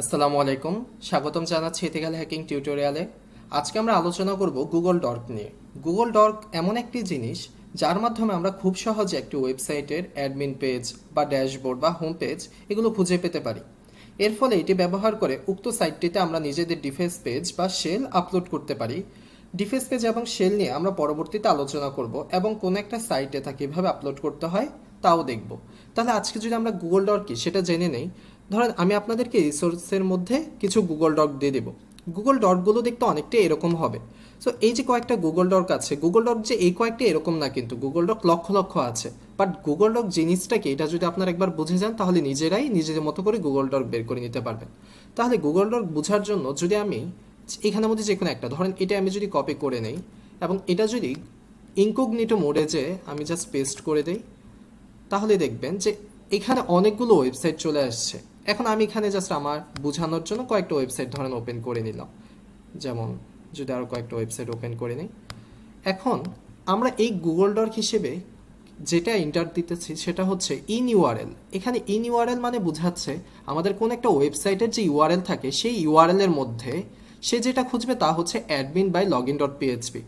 আসসালামু আলাইকুম, স্বাগতম জানাচ্ছি এথিক্যাল হ্যাকিং টিউটোরিয়ালে। আজকে আমরা আলোচনা করব গুগল ডর্ক নিয়ে। গুগল ডর্ক এমন একটি জিনিস যার মাধ্যমে আমরা খুব সহজে একটি ওয়েবসাইটের অ্যাডমিন পেজ বা ড্যাশবোর্ড বা হোম পেজ এগুলো খুঁজে পেতে পারি। এর ফলে এটি ব্যবহার করে উক্ত সাইটটিতে আমরা নিজেদের ডিফেন্স পেজ বা শেল আপলোড করতে পারি। ডিফেন্স পেজ এবং শেল নিয়ে আমরা পরবর্তীতে আলোচনা করব এবং কোন একটা সাইটে তা কীভাবে আপলোড করতে হয় তাও দেখব। তাহলে আজকে যদি আমরা গুগল ডর্ক কি সেটা জেনে নেই। ধরেন আমি আপনাদেরকে রিসোর্সের মধ্যে কিছু গুগল ডক দিয়ে দেবো। গুগল ডকগুলো দেখতে অনেকটা এরকম হবে। সো এই যে কয়েকটা গুগল ডক আছে, গুগল ডক যে এই কয়েকটা এরকম না, কিন্তু গুগল ডক লক্ষ লক্ষ আছে। বাট গুগল ডক জিনিসটা কি, এটা যদি আপনারা একবার বুঝে যান তাহলে নিজেরাই নিজেদের মতো করে গুগল ডক বের করে নিতে পারবেন। তাহলে গুগল ডক বোঝার জন্য যদি আমি এখানের মধ্যে যে কোনো একটা, ধরেন এটা আমি যদি কপি করে নেই এবং এটা যদি ইনকগনিটো মোডে যে আমি জাস্ট পেস্ট করে দেই, তাহলে দেখবেন যে এখানে অনেকগুলো ওয়েবসাইট চলে আসছে। এখন আমি এখানে জাস্ট আমার বোঝানোর জন্য কয়েকটা ওয়েবসাইট ধরেন ওপেন করে নিলাম। যেমন যদি আরও কয়েকটা ওয়েবসাইট ওপেন করে নিই, এখন আমরা এই গুগল ডক হিসেবে যেটা ইন্টার দিতেছি সেটা হচ্ছে ইন ইউআরএল। এখানে ইন ইউআরএল মানে বোঝাচ্ছে আমাদের কোন একটা ওয়েবসাইটের যে ইউআরএল থাকে সেই ইউআরএল এর মধ্যে সে যেটা খুঁজবে তা হচ্ছে admin by log in dot PHP.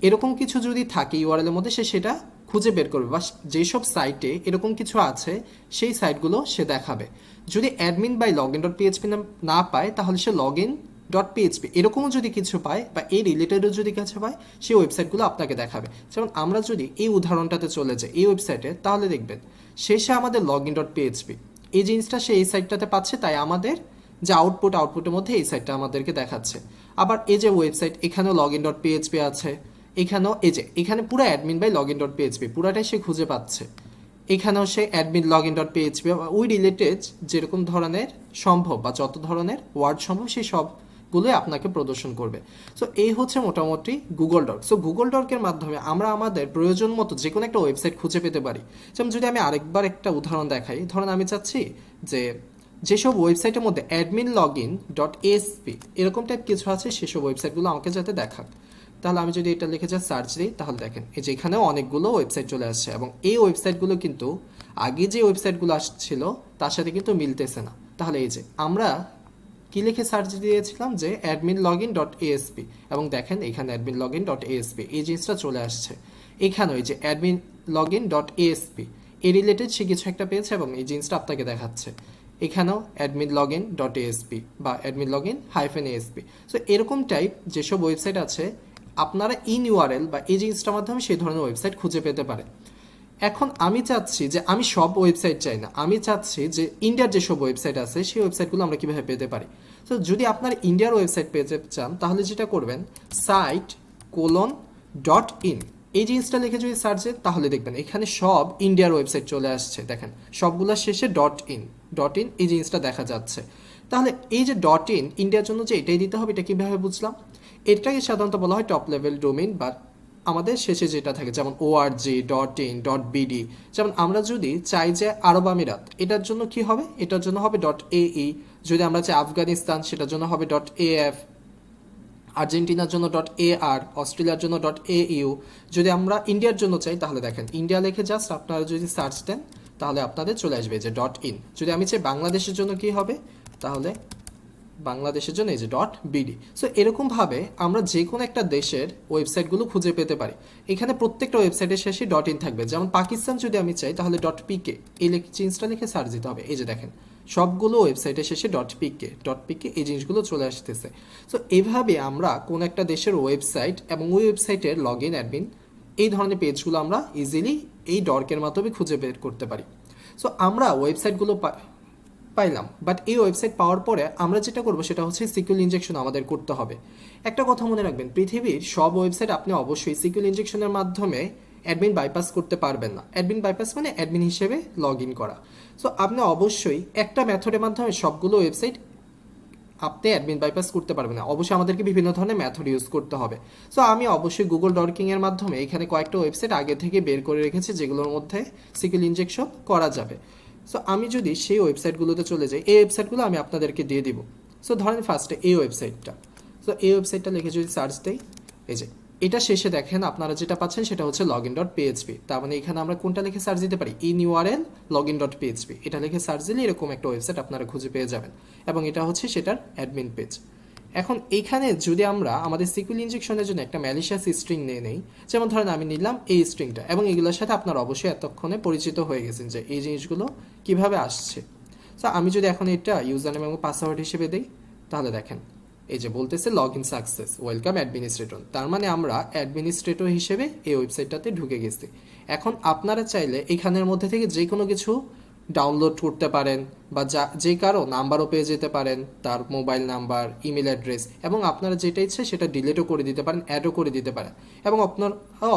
এরকম কিছু যদি থাকে ইউআরএল এর মধ্যে সে সেটা খুঁজে বের করবে, বা যেসব সাইটে এরকম কিছু আছে সেই সাইটগুলো সে দেখাবে। যদি admin by log in dot PHP না পায় তাহলে সে লগ ইন ডট পিএইচপি এরকমও যদি কিছু পায় বা এই রিলেটেডও যদি কিছু পায় সেই ওয়েবসাইটগুলো আপনাকে দেখাবে। যেমন আমরা যদি এই উদাহরণটাতে চলে যাই এই ওয়েবসাইটে, তাহলে দেখবেন শেষে আমাদের লগ ইন ডট পিএইচপি এই জিনিসটা সে এই সাইটটাতে পাচ্ছে, তাই আমাদের যে আউটপুটের মধ্যে এই সাইটটা আমাদেরকে দেখাচ্ছে। আবার এই যে ওয়েবসাইট, এখানেও লগ ইন ডট পিএইচপি আছে, এখানেও এই যে এখানে পুরো admin by log in dot PHP পুরাটাই সে খুঁজে পাচ্ছে। এখানেও সে admin log in dot PHP ওই রিলেটেড যেরকম ধরনের সম্ভব বা যত ধরনের ওয়ার্ড সম্ভব সেই সবগুলোই আপনাকে প্রদর্শন করবে। সো এই হচ্ছে মোটামুটি গুগল ডক। সো গুগল ডকের মাধ্যমে আমরা আমাদের প্রয়োজন মতো যে কোনো একটা ওয়েবসাইট খুঁজে পেতে পারি। যেমন যদি আমি আরেকবার একটা উদাহরণ দেখাই, ধরুন আমি চাচ্ছি যে যেসব ওয়েবসাইটের মধ্যে admin log in dot SP এরকম টাইপ কিছু আছে সেসব ওয়েবসাইটগুলো আমাকে যাতে দেখাক, তাহলে আমি যদি এটা লিখে যা সার্চ দিই তাহলে দেখেন এই যে এখানেও অনেকগুলো ওয়েবসাইট চলে আসছে এবং এই ওয়েবসাইটগুলো কিন্তু আগে যে ওয়েবসাইটগুলো আসছিল তার সাথে কিন্তু মিলতেছে না। তাহলে এই যে আমরা কি লিখে সার্চ দিয়েছিলাম যে admin log in dot ASP, এবং দেখেন এখানে admin log in dot ASP এই জিনিসটা চলে আসছে। এখানেও এই যে admin log in dot ASP এই রিলেটেড সে কিছু একটা পেয়েছে এবং এই জিনিসটা আপনাকে দেখাচ্ছে। এখানেও admin log in dot ASP বা admin log in hyphen ASP. So এরকম টাইপ যেসব ওয়েবসাইট আছে আপনারা ইন ইউআরএল বা এই জিনিসটার মাধ্যমে সেই ধরনের ওয়েবসাইট খুঁজে পেতে পারে। এখন আমি চাচ্ছি যে আমি সব ওয়েবসাইট চাই না, আমি চাচ্ছি যে ইন্ডিয়ার যেসব ওয়েবসাইট আছে সেই ওয়েবসাইটগুলো আমরা কীভাবে পেতে পারি। তো যদি আপনার ইন্ডিয়ার ওয়েবসাইট পেতে চান তাহলে যেটা করবেন সাইট কোলন ডট ইন এই জিনিসটা লিখে যদি সার্চ দেন তাহলে দেখবেন এখানে সব ইন্ডিয়ার ওয়েবসাইট চলে আসছে। দেখেন সবগুলোর শেষে ডট ইন এই জিনিসটা দেখা যাচ্ছে। তাহলে এই যে ডট ইন ইন্ডিয়ার জন্য যে এটাই দিতে হবে, এটা কীভাবে বুঝলাম? এটাকে সাধারণত বলা হয় টপ লেভেল ডোমেইন, বা আমাদের শেষে যেটা থাকে যেমন ORG dot in dot BD. যেমন আমরা যদি চাই যে আরব আমিরাত এটার জন্য কি হবে, এটার জন্য হবে ডট এই। যদি আমরা চাই আফগানিস্তান সেটার জন্য হবে ডট এএফ, আর্জেন্টিনার জন্য ডট আর, অস্ট্রেলিয়ার জন্য ডট ইউ। যদি আমরা ইন্ডিয়ার জন্য চাই তাহলে দেখেন ইন্ডিয়া লিখে জাস্ট আপনারা যদি সার্চ দেন তাহলে আপনাদের চলে আসবে যে ডট ইন। যদি আমি চাই বাংলাদেশের জন্য কি হবে, তাহলে বাংলাদেশের জন্য এই যে ডট বিডি। সো এরকমভাবে আমরা যে কোনো একটা দেশের ওয়েবসাইটগুলো খুঁজে পেতে পারি। এখানে প্রত্যেকটা ওয়েবসাইটের শেষে ডট ইন থাকবে। যেমন পাকিস্তান যদি আমি চাই তাহলে ডট পিকে এই জিনিসটা লিখে সার্চ দিতে হবে। এই যে দেখেন সবগুলো ওয়েবসাইটের শেষে ডট পিকে এই জিনিসগুলো চলে আসতেছে। সো এইভাবে আমরা কোন একটা দেশের ওয়েবসাইট এবং ওই ওয়েবসাইটের লগ ইন অ্যাডমিন এই ধরনের পেজগুলো আমরা ইজিলি এই ডর্কের মাধ্যমে খুঁজে বের করতে পারি। সো আমরা ওয়েবসাইটগুলো পাইলাম, বাট এই ওয়েবসাইট পাওয়ার পরে আমরা যেটা করবো সেটা হচ্ছে সিকিউর ইনজেকশন আমাদের করতে হবে। একটা কথা মনে রাখবেন, পৃথিবীর সব ওয়েবসাইট আপনি অবশ্যই সিকিউর ইনজেকশনের মাধ্যমে অ্যাডমিন বাইপাস করতে পারবেন না। অ্যাডমিন বাইপাস মানে অ্যাডমিন হিসেবে লগ ইন করা। সো আপনি অবশ্যই একটা মেথডের মাধ্যমে সবগুলো ওয়েবসাইট আপনি অ্যাডমিন বাইপাস করতে পারবেন না, অবশ্যই আমাদেরকে বিভিন্ন ধরনের মেথড ইউজ করতে হবে। সো আমি অবশ্যই গুগল ডর্কিংয়ের মাধ্যমে এখানে কয়েকটা ওয়েবসাইট আগে থেকে বের করে রেখেছি যেগুলোর মধ্যে সিকিউর ইনজেকশন করা যাবে। সো আমি যদি সেই ওয়েবসাইটগুলোতে চলে যাই, এই ওয়েবসাইটগুলো আমি আপনাদেরকে দিয়ে দিব। সো ধরেন ফার্স্টে এই ওয়েবসাইটটা, সো এই ওয়েবসাইটটা লিখে যদি সার্চ দেই, এই যে এটা শেষে দেখেন আপনারা যেটা পাচ্ছেন সেটা হচ্ছে login.php। তার মানে এখানে আমরা কোনটা লিখে সার্চ দিতে পারি, in url login.php, এটা লিখে সার্চ দিলে এরকম একটা ওয়েবসাইট আপনারা খুঁজে পেয়ে যাবেন এবং এটা হচ্ছে সেটার অ্যাডমিন পেজ। এখন এইখানে যদি আমরা আমাদের সিকিউর ইনজেকশনের জন্য একটা ম্যালিশিয়াস স্ট্রিং নিয়ে নেই, যেমন ধরেন আমি নিলাম এই স্ট্রিংটা, এবং এগুলোর সাথে আপনারা অবশ্যই এতক্ষণে পরিচিত হয়ে গেছেন যে এই জিনিসগুলো কিভাবে আসছে। সো আমি যদি এখন এটা ইউজার নেম এবং পাসওয়ার্ড হিসেবে দিই, তাহলে দেখেন এই যে বলতেছে log in success, welcome administrator. তার মানে আমরা অ্যাডমিনিস্ট্রেটর হিসেবে এই ওয়েবসাইটটাতে ঢুকে গেছি। এখন আপনারা চাইলে এখানের মধ্যে থেকে যে কোনো কিছু ডাউনলোড করতে পারেন, বা যে কারো নাম্বারও পেয়ে যেতে পারেন, তার মোবাইল নাম্বার, ইমেল অ্যাড্রেস, এবং আপনারা যেটা ইচ্ছে সেটা ডিলিটও করে দিতে পারেন, অ্যাডও করে দিতে পারেন। এবং আপনার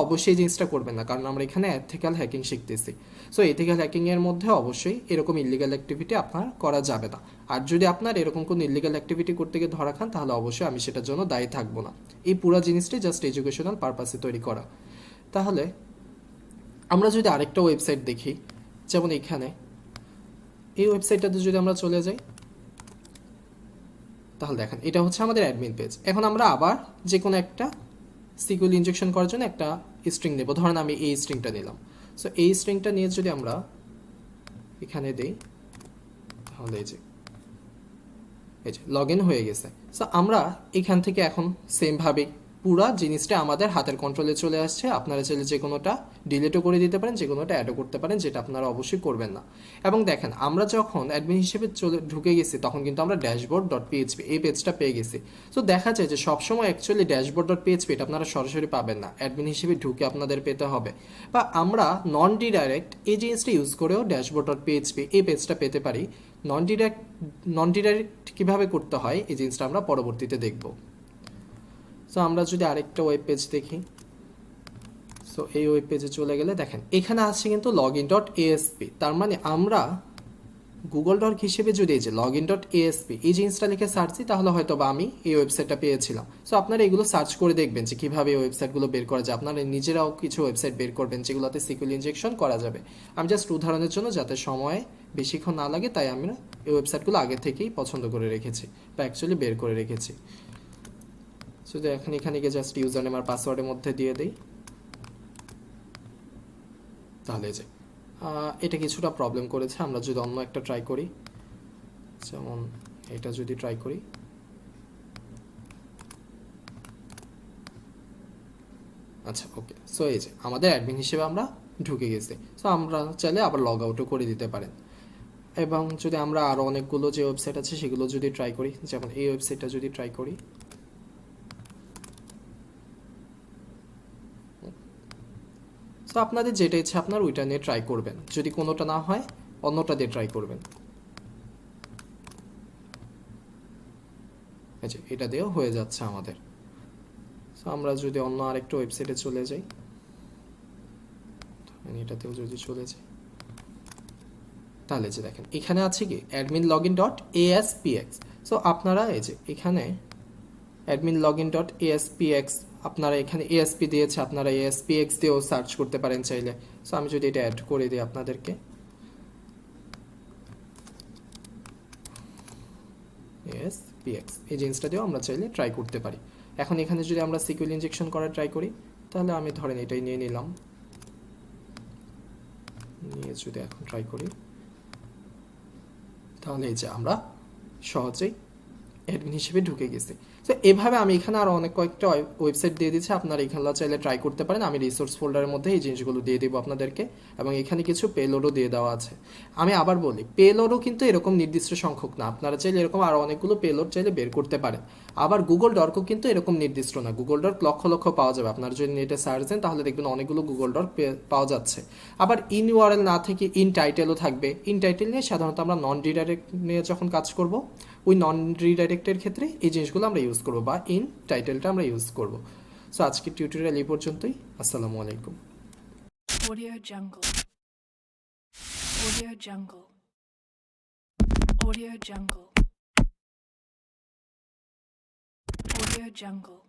অবশ্যই এই জিনিসটা করবেন না, কারণ আমরা এখানে এথিক্যাল হ্যাকিং শিখতেছি। সো এথিক্যাল হ্যাকিংয়ের মধ্যে অবশ্যই এরকম ইলিগাল অ্যাক্টিভিটি আপনার করা যাবে না। আর যদি আপনার এরকম কোনো ইলিগাল অ্যাক্টিভিটি করতে গিয়ে ধরা খান, তাহলে অবশ্যই আমি সেটার জন্য দায়ী থাকবো না। এই পুরো জিনিসটাই জাস্ট এডুকেশনাল পারপাসে তৈরি করা। তাহলে আমরা যদি আরেকটা ওয়েবসাইট দেখি, যেমন এখানে এই ওয়েবসাইটটাতে যদি আমরা চলে যাই, তাহলে দেখেন এটা হচ্ছে আমাদের অ্যাডমিন পেজ। এখন আমরা আবার যে কোনো একটা সিকিউর ইনজেকশন করার জন্য একটা স্ট্রিং নেব, ধরেন আমি এই স্ট্রিংটা নিলাম। সো এই স্ট্রিংটা নিয়ে যদি আমরা এখানে দিই, তাহলে এই যে লগ ইন হয়ে গেছে। সো আমরা এখান থেকে এখন সেমভাবে পুরা জিনিসটা আমাদের হাতের কন্ট্রোলে চলে আসছে। আপনারা চাইলে যে কোনোটা ডিলিটও করে দিতে পারেন, যে কোনোটা অ্যাডও করতে পারেন, যেটা আপনারা অবশ্যই করবেন না। এবং দেখেন আমরা যখন অ্যাডমিন হিসেবে ঢুকে গেছি, তখন কিন্তু আমরা dashboard.php এই পেজটা পেয়ে গেছি। তো দেখা যায় যে সবসময় অ্যাকচুয়ালি dashboard.php এটা আপনারা সরাসরি পাবেন না, অ্যাডমিন হিসেবে ঢুকে আপনাদের পেতে হবে। বা আমরা নন ডিডাইরেক্ট এই জিনিসটা ইউজ করেও dashboard.php এই পেজটা পেতে পারি। নন ডিডাইরেক্ট কীভাবে করতে হয় এই জিনিসটা আমরা পরবর্তীতে দেখব। সো আমরা যদি আরেকটা ওয়েব পেজ দেখি, সো এই ওয়েব পেজে চলে গেলে দেখেন এখানে আছে কিন্তু login.asp। তার মানে আমরা গুগল ডক হিসেবে যদি এই যে login.asp এই জিনিসটা লিখে সার্চ দিই, তাহলে হয়তো বা আমি এই ওয়েবসাইটটা পেয়েছিলাম। সো আপনারা এগুলো সার্চ করে দেখবেন যে কীভাবে এই ওয়েবসাইটগুলো বের করা যায়। আপনারা নিজেরাও কিছু ওয়েবসাইট বের করবেন যেগুলোতে সিকিউর ইনজেকশন করা যাবে। আমি জাস্ট উদাহরণের জন্য, যাতে সময় বেশিক্ষণ না লাগে, তাই আমরা এই ওয়েবসাইটগুলো আগে থেকেই পছন্দ করে রেখেছি বা অ্যাকচুয়ালি বের করে রেখেছি। সো এখন এখানে গিয়ে জাস্ট ইউজার নেম আর পাসওয়ার্ডের মধ্যে দিয়ে দিই, তাহলে যে এটা কিছুটা প্রবলেম করেছে। আমরা যদি অন্য একটা ট্রাই করি, যেমন এটা যদি ট্রাই করি, আচ্ছা ওকে। সো এই যে আমাদের অ্যাডমিন হিসেবে আমরা ঢুকে গেছি। সো আমরা চাইলে আবার লগ আউটও করে দিতে পারেন। এবং যদি আমরা আরও অনেকগুলো যে ওয়েবসাইট আছে সেগুলো যদি ট্রাই করি, যেমন এই ওয়েবসাইটটা যদি ট্রাই করি, তো আপনাদের যেটা ইচ্ছা আপনার ওইটা নিয়ে ট্রাই করবেন। যদি কোনোটা না হয় অন্যটা দিয়ে ট্রাই করবেন। আচ্ছা এটা দিয়েও হয়ে যাচ্ছে আমাদের। সো আমরা যদি অন্য আরেকটা ওয়েবসাইটে চলে যাই, এটাতেও যদি চলে যাই, তাহলে যে দেখেন এখানে আছে কি admin.login.aspx। সো আপনারা এই যে এখানে admin.login.aspx, আপনারা এখানে ASP দিয়েছে, আপনারা ASPX দিয়েও সার্চ করতে পারেন চাইলে। সো আমি যদি এটা অ্যাড করে দিই আপনাদেরকে, ASPX এই জিনিসটা দিয়েও আমরা চাইলে ট্রাই করতে পারি। এখন এখানে যদি আমরা সিকিউর ইনজেকশন করার ট্রাই করি, তাহলে আমি ধরেন এটাই নিয়ে নিলাম, নিয়ে যদি এখন ট্রাই করি, তাহলে এই যে আমরা সহজেই অ্যাডমিন হিসেবে ঢুকে গেছি। তো এভাবে আমি এখানে আরও অনেক কয়েকটা ওয়েবসাইট দিয়ে দিচ্ছি, আপনারা এখানে চাইলে ট্রাই করতে পারেন। আমি রিসোর্স ফোল্ডারের মধ্যে এই জিনিসগুলো দিয়ে দেবো আপনাদেরকে, এবং এখানে কিছু পেলোডও দিয়ে দেওয়া আছে। আমি আবার বলি, পেলোডও কিন্তু এরকম নির্দিষ্ট সংখ্যক না, আপনারা চাইলে এরকম আরও অনেকগুলো পেলোড চাইলে বের করতে পারেন। আবার গুগল ডকও কিন্তু এরকম নির্দিষ্ট না, গুগল ডক লক্ষ লক্ষ পাওয়া যাবে। আপনারা যদি নেটে সার্চ দেন তাহলে দেখবেন অনেকগুলো গুগল ডক পাওয়া যাচ্ছে। আবার ইন ইউআরএল না থেকে ইন টাইটেলও থাকবে। ইন টাইটেল নিয়ে সাধারণত আমরা নন রিডাইরেক্ট নিয়ে যখন কাজ করব, ওই নন রিডাইরেক্টের ক্ষেত্রে এই জিনিসগুলো আমরা ইউজ করবো, বা ইন টাইটেলটা আমরা ইউজ করব। সো আজকের টিউটোরিয়াল এই পর্যন্তই। আসসালামু আলাইকুম। Audio Jungle. Audio Jungle. Audio Jungle. Audio Jungle.